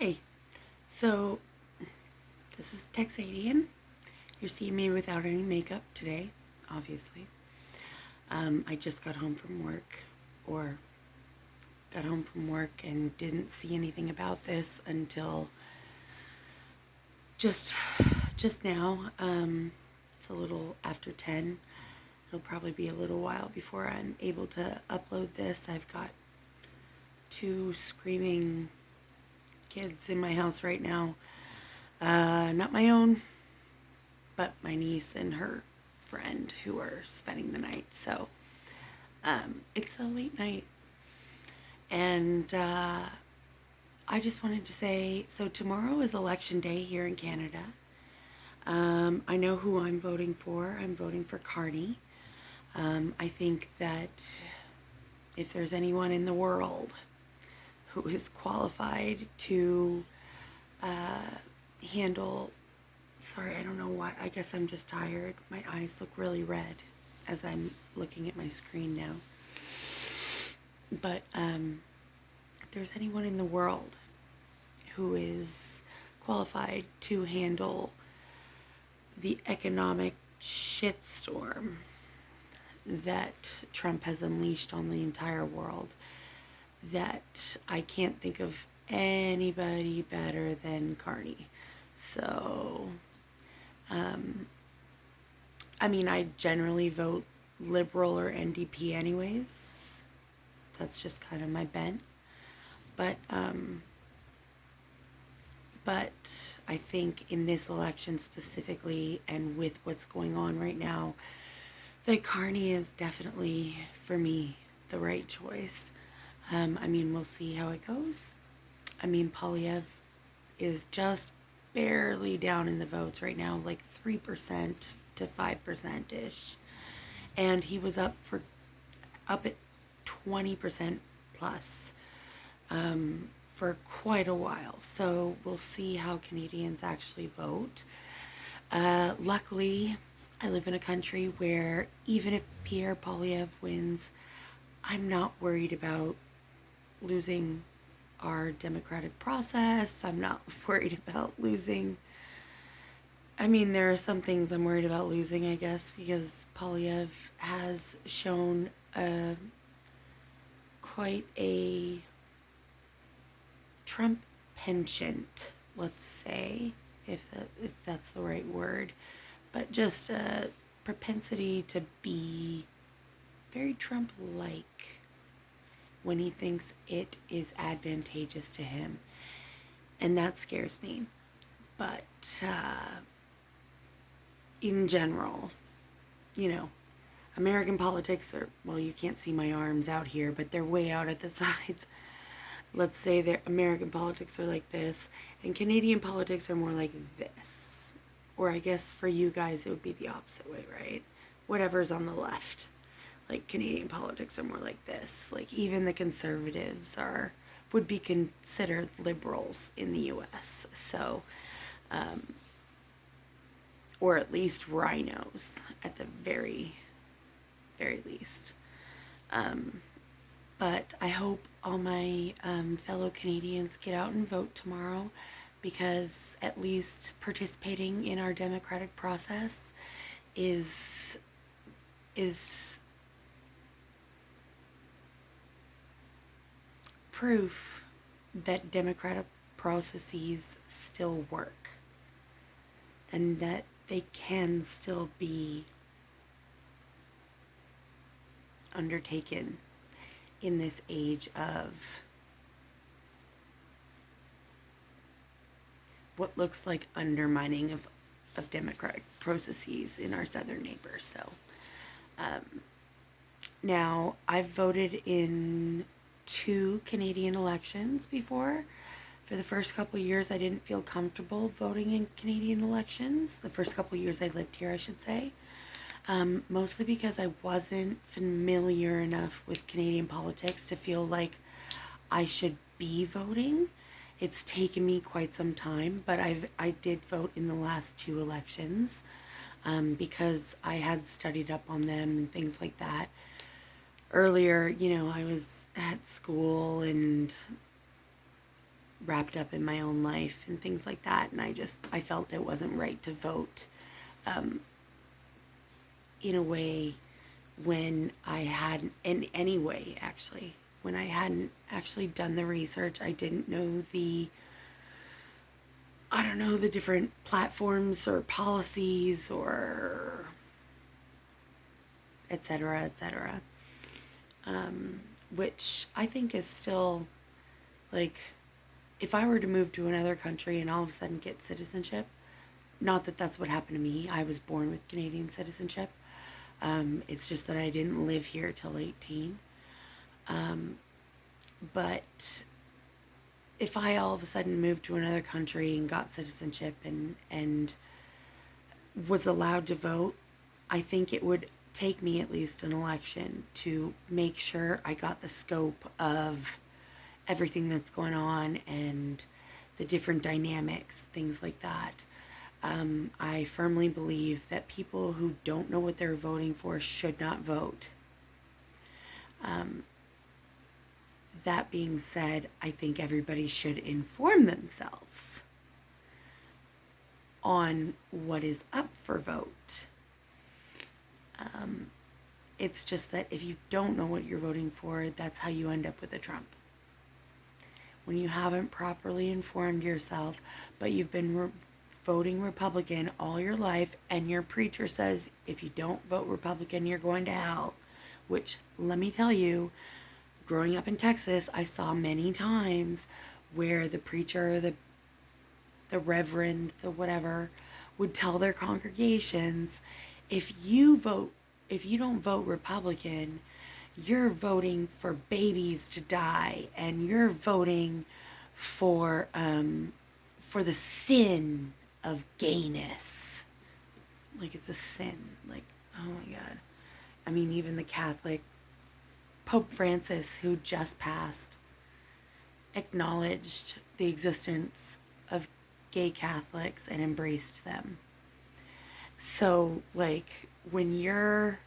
Hi. So, this is Texadian. You're seeing me without any makeup today, obviously. I just got home from work, or got home from work and didn't see anything about this until just just now. It's a little after 10. It'll probably be a little while before I'm able to upload this. I've got two screaming kids in my house right now. Not my own, but my niece and her friend who are spending the night. So it's a late night. And I just wanted to say, so tomorrow is election day here in Canada. I know who I'm voting for. I'm voting for Carney. I think that if there's anyone in the world who is qualified to handle, sorry, I don't know what, I guess I'm just tired. My eyes look really red as I'm looking at my screen now. But if there's anyone in the world who is qualified to handle the economic shitstorm that Trump has unleashed on the entire world, that I can't think of anybody better than Carney. So, I mean, I generally vote Liberal or NDP anyways. That's just kind of my bent. But I think in this election specifically, and with what's going on right now, that Carney is definitely, for me, the right choice. I mean, we'll see how it goes. I mean, Polyev is just barely down in the votes right now, like 3% to 5% ish. And he was up at 20% plus for quite a while. So we'll see how Canadians actually vote. Luckily, I live in a country where even if Pierre Poilievre wins, I'm not worried about losing our democratic process. I'm not worried about losing. I mean, there are some things I'm worried about losing, I guess, because Poilievre has shown quite a Trump penchant, let's say, if that's the right word, but just a propensity to be very Trump-like when he thinks it is advantageous to him. And that scares me. But in general, American politics are, well, you can't see my arms out here, but they're way out at the sides. Let's say their American politics are like this, and Canadian politics are more like this. Or I guess for you guys, it would be the opposite way, right? Whatever's on the left. Like Canadian politics are more like this. Like even the conservatives would be considered liberals in the U.S. So, or at least rhinos at the very, very least. But I hope all my fellow Canadians get out and vote tomorrow, because at least participating in our democratic process is proof that democratic processes still work and that they can still be undertaken in this age of what looks like undermining of democratic processes in our southern neighbors. So now I've voted in 2 Canadian elections before. For the first couple of years, I didn't feel comfortable voting in Canadian elections. The first couple of years I lived here, I should say. Mostly because I wasn't familiar enough with Canadian politics to feel like I should be voting. It's taken me quite some time, but I did vote in the last 2 elections because I had studied up on them and things like that. Earlier, I was at school and wrapped up in my own life and things like that. And I felt it wasn't right to vote in a way when I hadn't, in any way actually, when I hadn't actually done the research. I didn't know the different platforms or policies or etc., etc. Which I think is still, like, if I were to move to another country and all of a sudden get citizenship, not that that's what happened to me. I was born with Canadian citizenship. It's just that I didn't live here till 18. But if I all of a sudden moved to another country and got citizenship and was allowed to vote, I think it would take me at least an election to make sure I got the scope of everything that's going on and the different dynamics, things like that. I firmly believe that people who don't know what they're voting for should not vote. That being said, I think everybody should inform themselves on what is up for vote. It's just that if you don't know what you're voting for, that's how you end up with a Trump. When you haven't properly informed yourself, but you've been voting Republican all your life, and your preacher says if you don't vote Republican, you're going to hell. Which, let me tell you, growing up in Texas, I saw many times where the preacher, the reverend, the whatever, would tell their congregations, if you don't vote Republican, you're voting for babies to die, and you're voting for the sin of gayness. Like, it's a sin. Like, oh my God. I mean, even the Catholic Pope Francis, who just passed, acknowledged the existence of gay Catholics and embraced them. So, like, when you're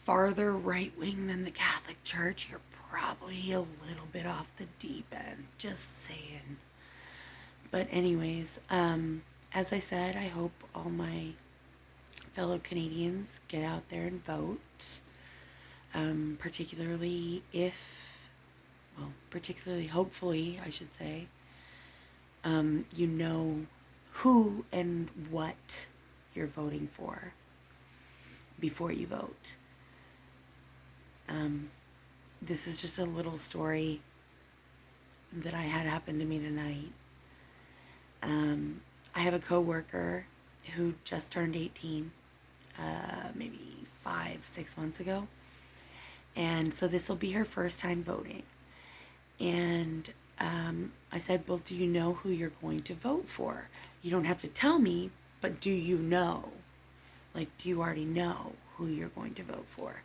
farther right-wing than the Catholic Church, you're probably a little bit off the deep end. Just saying. But anyways, as I said, I hope all my fellow Canadians get out there and vote. Particularly, hopefully, I should say, you know who and what you're voting for before you vote. This is just a little story that I had happen to me tonight. I have a coworker who just turned 18, maybe 5-6 months ago. And so this will be her first time voting. And I said, well, do you know who you're going to vote for? You don't have to tell me, but do you know? Like, do you already know who you're going to vote for?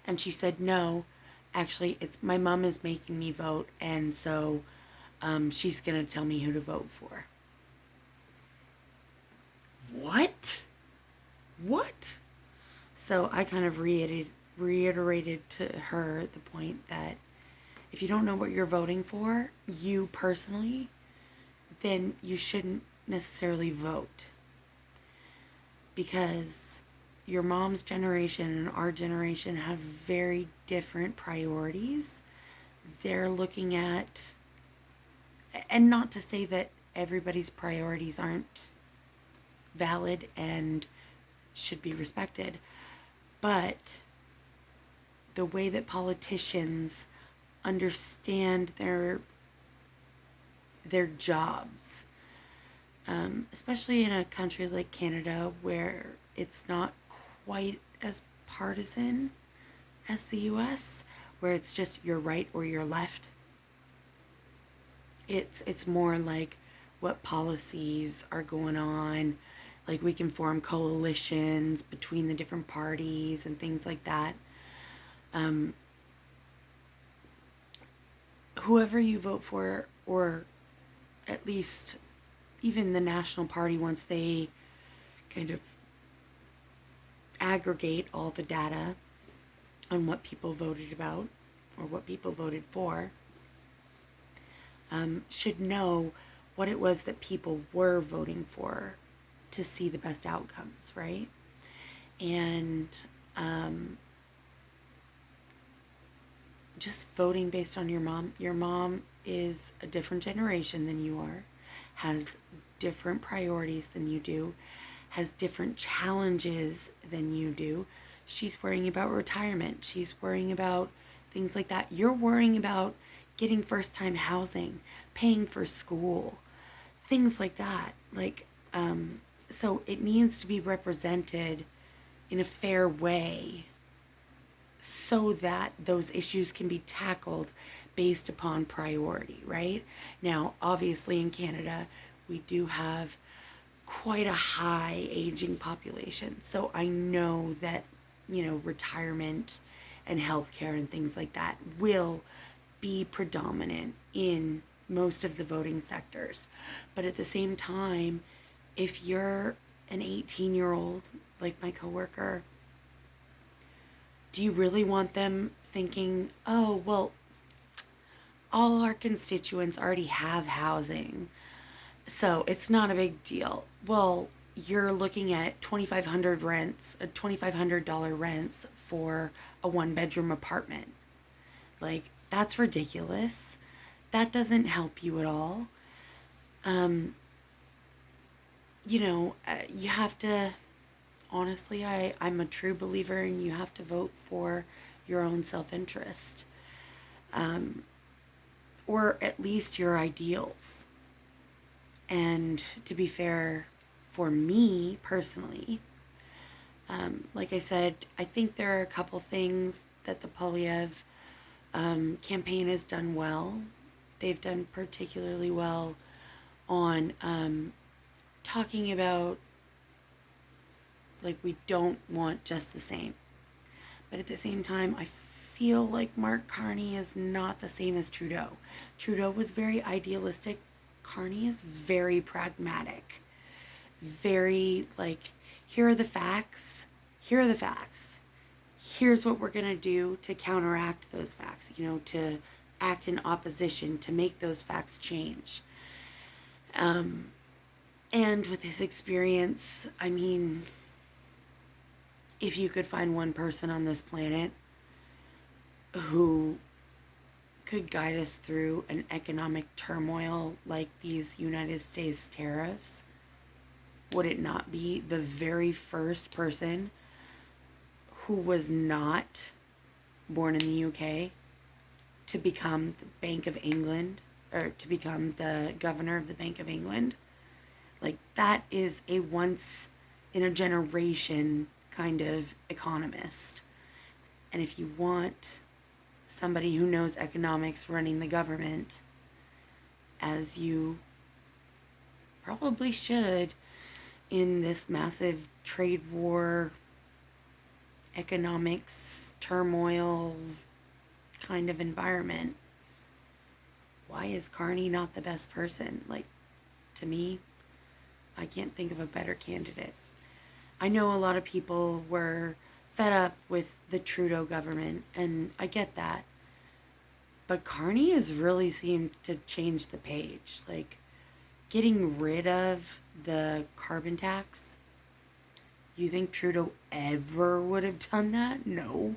And she said, no, actually, it's my mom is making me vote, and so she's going to tell me who to vote for. What? So I kind of reiterated to her the point that if you don't know what you're voting for, you personally, then you shouldn't necessarily vote. Because your mom's generation and our generation have very different priorities. They're looking at, and not to say that everybody's priorities aren't valid and should be respected, but the way that politicians understand their jobs, especially in a country like Canada where it's not quite as partisan as the US, where it's just you're right or you're left. It's more like what policies are going on. Like, we can form coalitions between the different parties and things like that. Whoever you vote for, or at least even the National Party, once they kind of aggregate all the data on what people voted about or what people voted for, should know what it was that people were voting for to see the best outcomes, right? And just voting based on your mom is a different generation than you are, has different priorities than you do, has different challenges than you do. She's worrying about retirement. She's worrying about things like that. You're worrying about getting first time housing, paying for school, things like that. So it needs to be represented in a fair way so that those issues can be tackled based upon priority, right? Now, obviously in Canada, we do have quite a high aging population. So I know that, retirement and healthcare and things like that will be predominant in most of the voting sectors. But at the same time, if you're an 18-year-old, like my coworker, do you really want them thinking, oh, well, all our constituents already have housing, so it's not a big deal? Well, you're looking at $2,500 rents for a one-bedroom apartment. Like, that's ridiculous. That doesn't help you at all. You have to, honestly, I'm a true believer in you have to vote for your own self-interest. Or at least your ideals. And to be fair, for me personally, like I said, I think there are a couple things that the Poilievre campaign has done well. They've done particularly well on talking about, like, we don't want just the same. But at the same time, I feel like Mark Carney is not the same as Trudeau. Trudeau was very idealistic. Carney is very pragmatic. Very, like, here are the facts. Here are the facts. Here's what we're going to do to counteract those facts, to act in opposition, to make those facts change. And with his experience, I mean, if you could find one person on this planet who could guide us through an economic turmoil like these United States tariffs, would it not be the very first person who was not born in the UK to become the Bank of England, or to become the governor of the Bank of England? Like, that is a once in a generation kind of economist. And if you want somebody who knows economics running the government, as you probably should in this massive trade war, economics, turmoil kind of environment, why is Carney not the best person? Like, to me, I can't think of a better candidate. I know a lot of people were fed up with the Trudeau government, and I get that. But Carney has really seemed to change the page. Like, getting rid of the carbon tax. You think Trudeau ever would have done that? No.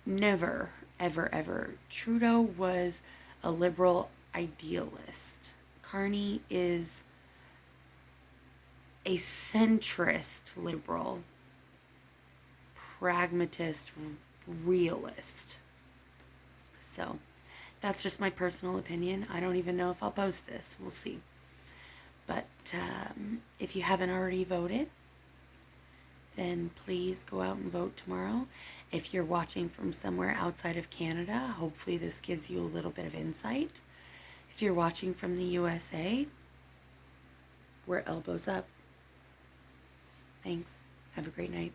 Never, ever, ever. Trudeau was a liberal idealist. Carney is a centrist liberal, pragmatist, realist. So that's just my personal opinion. I don't even know if I'll post this. We'll see. But if you haven't already voted, then please go out and vote tomorrow. If you're watching from somewhere outside of Canada, hopefully this gives you a little bit of insight. If you're watching from the USA, we're elbows up. Thanks. Have a great night.